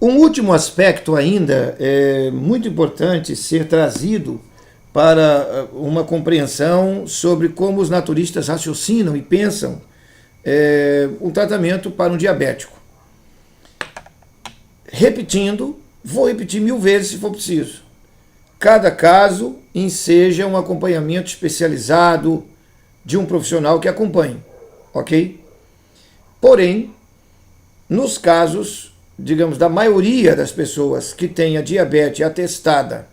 Um último aspecto ainda é muito importante ser trazido para uma compreensão sobre como os naturistas raciocinam e pensam um tratamento para um diabético. Repetindo, vou repetir 1000 vezes se for preciso. Cada caso enseja um acompanhamento especializado de um profissional que acompanhe, ok? Porém, nos casos, digamos, da maioria das pessoas que têm a diabetes atestada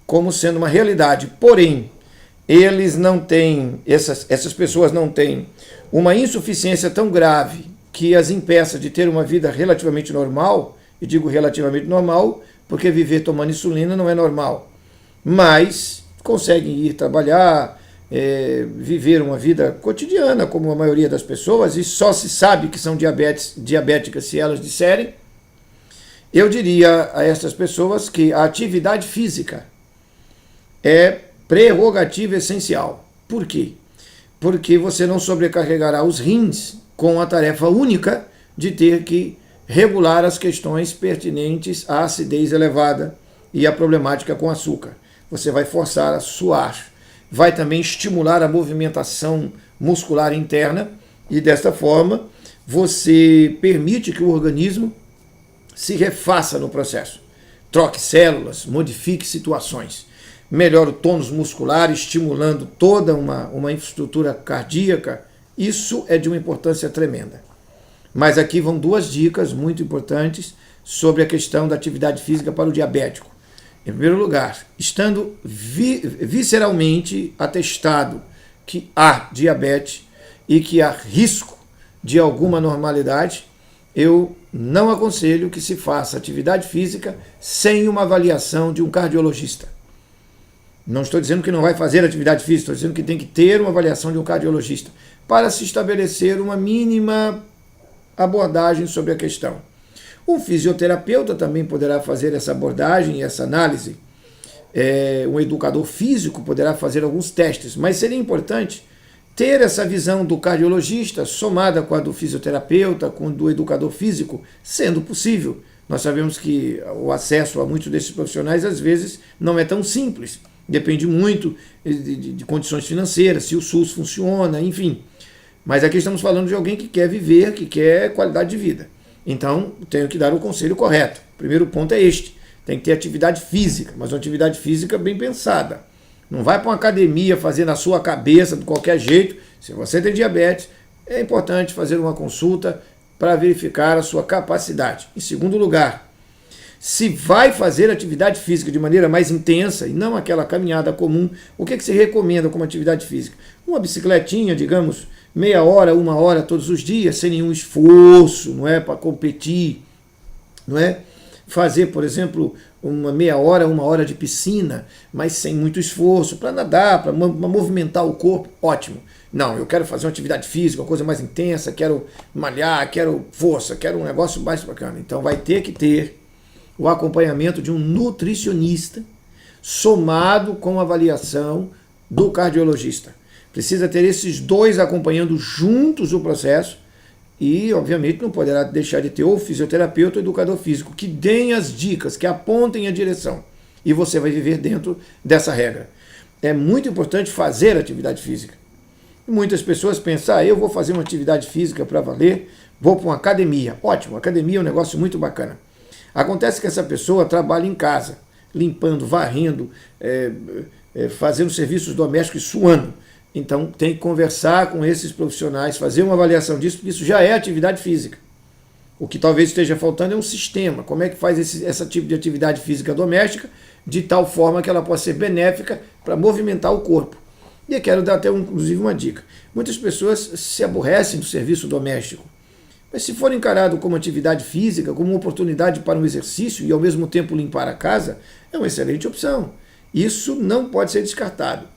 como sendo uma realidade, porém, eles não têm, essas pessoas não têm uma insuficiência tão grave que as impeça de ter uma vida relativamente normal, e digo relativamente normal, porque viver tomando insulina não é normal, mas conseguem ir trabalhar, viver uma vida cotidiana, como a maioria das pessoas, e só se sabe que são diabéticas se elas disserem. Eu diria a essas pessoas que a atividade física é prerrogativa essencial. Por quê? Porque você não sobrecarregará os rins com a tarefa única de ter que regular as questões pertinentes à acidez elevada e à problemática com açúcar. Você vai forçar a suar, vai também estimular a movimentação muscular interna e desta forma você permite que o organismo se refaça no processo, troque células, modifique situações, melhora o tônus muscular, estimulando toda uma infraestrutura cardíaca. Isso é de uma importância tremenda. Mas aqui vão 2 dicas muito importantes sobre a questão da atividade física para o diabético. Em primeiro lugar, estando visceralmente atestado que há diabetes e que há risco de alguma anormalidade, eu não aconselho que se faça atividade física sem uma avaliação de um cardiologista. Não estou dizendo que não vai fazer atividade física, estou dizendo que tem que ter uma avaliação de um cardiologista para se estabelecer uma mínima abordagem sobre a questão. Um fisioterapeuta também poderá fazer essa abordagem e essa análise. Um educador físico poderá fazer alguns testes, mas seria importante ter essa visão do cardiologista somada com a do fisioterapeuta, com a do educador físico, sendo possível. Nós sabemos que o acesso a muitos desses profissionais às vezes não é tão simples. Depende muito de condições financeiras, se o SUS funciona, enfim. Mas aqui estamos falando de alguém que quer viver, que quer qualidade de vida. Então, tenho que dar o conselho correto. O primeiro ponto é este. Tem que ter atividade física, mas uma atividade física bem pensada. Não vai para uma academia fazer na sua cabeça de qualquer jeito. Se você tem diabetes, é importante fazer uma consulta para verificar a sua capacidade. Em segundo lugar, se vai fazer atividade física de maneira mais intensa e não aquela caminhada comum, o que se recomenda como atividade física? Uma bicicletinha, digamos, meia hora, 1 hora todos os dias, sem nenhum esforço, não é para competir, não é? Fazer, por exemplo, uma meia hora, 1 hora de piscina, mas sem muito esforço, para nadar, para movimentar o corpo, ótimo. Não, eu quero fazer uma atividade física, uma coisa mais intensa, quero malhar, quero força, quero um negócio mais bacana. Então vai ter que ter o acompanhamento de um nutricionista somado com a avaliação do cardiologista. Precisa ter esses 2 acompanhando juntos o processo e, obviamente, não poderá deixar de ter ou fisioterapeuta ou educador físico que deem as dicas, que apontem a direção. E você vai viver dentro dessa regra. É muito importante fazer atividade física. Muitas pessoas pensam, eu vou fazer uma atividade física para valer, vou para uma academia. Ótimo, academia é um negócio muito bacana. Acontece que essa pessoa trabalha em casa, limpando, varrendo, fazendo serviços domésticos e suando. Então tem que conversar com esses profissionais, fazer uma avaliação disso, porque isso já é atividade física. O que talvez esteja faltando é um sistema. Como é que faz esse tipo de atividade física doméstica de tal forma que ela possa ser benéfica para movimentar o corpo. E eu quero dar até inclusive uma dica. Muitas pessoas se aborrecem do serviço doméstico. Mas se for encarado como atividade física, como uma oportunidade para um exercício e ao mesmo tempo limpar a casa, é uma excelente opção. Isso não pode ser descartado.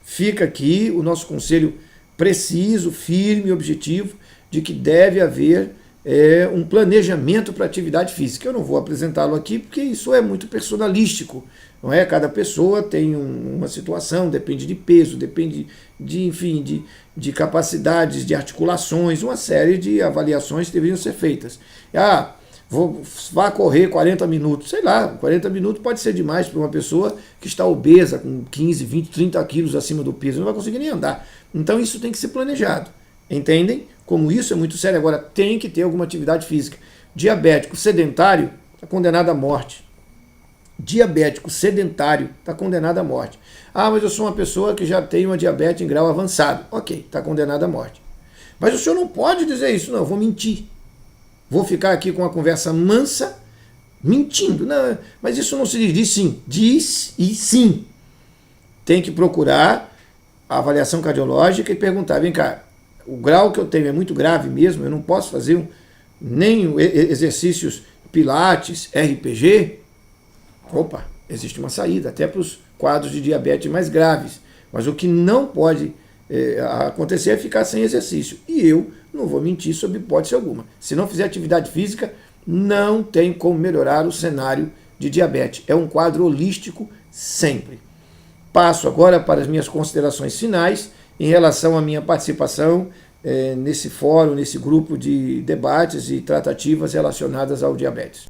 Fica aqui o nosso conselho preciso, firme e objetivo de que deve haver um planejamento para atividade física. Eu não vou apresentá-lo aqui porque isso é muito personalístico, não é? Cada pessoa tem uma situação, depende de peso, depende de capacidades, de articulações, uma série de avaliações que deveriam ser feitas. vá correr 40 minutos. Sei lá, 40 minutos pode ser demais para uma pessoa que está obesa, com 15, 20, 30 quilos acima do peso, não vai conseguir nem andar. Então isso tem que ser planejado. Entendem? Como isso é muito sério. Agora, tem que ter alguma atividade física. Diabético sedentário está condenado à morte. Diabético sedentário está condenado à morte. Ah, mas eu sou uma pessoa que já tem uma diabetes em grau avançado. Ok, está condenado à morte. Mas o senhor não pode dizer isso. Não, eu vou mentir. Vou ficar aqui com uma conversa mansa, mentindo. Não, mas isso não se diz sim. Diz e sim. Tem que procurar a avaliação cardiológica e perguntar, vem cá, o grau que eu tenho é muito grave mesmo, eu não posso fazer nem exercícios pilates, RPG? Opa, existe uma saída, até para os quadros de diabetes mais graves. Mas o que não pode acontecer é ficar sem exercício. E eu não vou mentir sobre hipótese alguma. Se não fizer atividade física, não tem como melhorar o cenário de diabetes. É um quadro holístico sempre. Passo agora para as minhas considerações finais em relação à minha participação nesse fórum, nesse grupo de debates e tratativas relacionadas ao diabetes.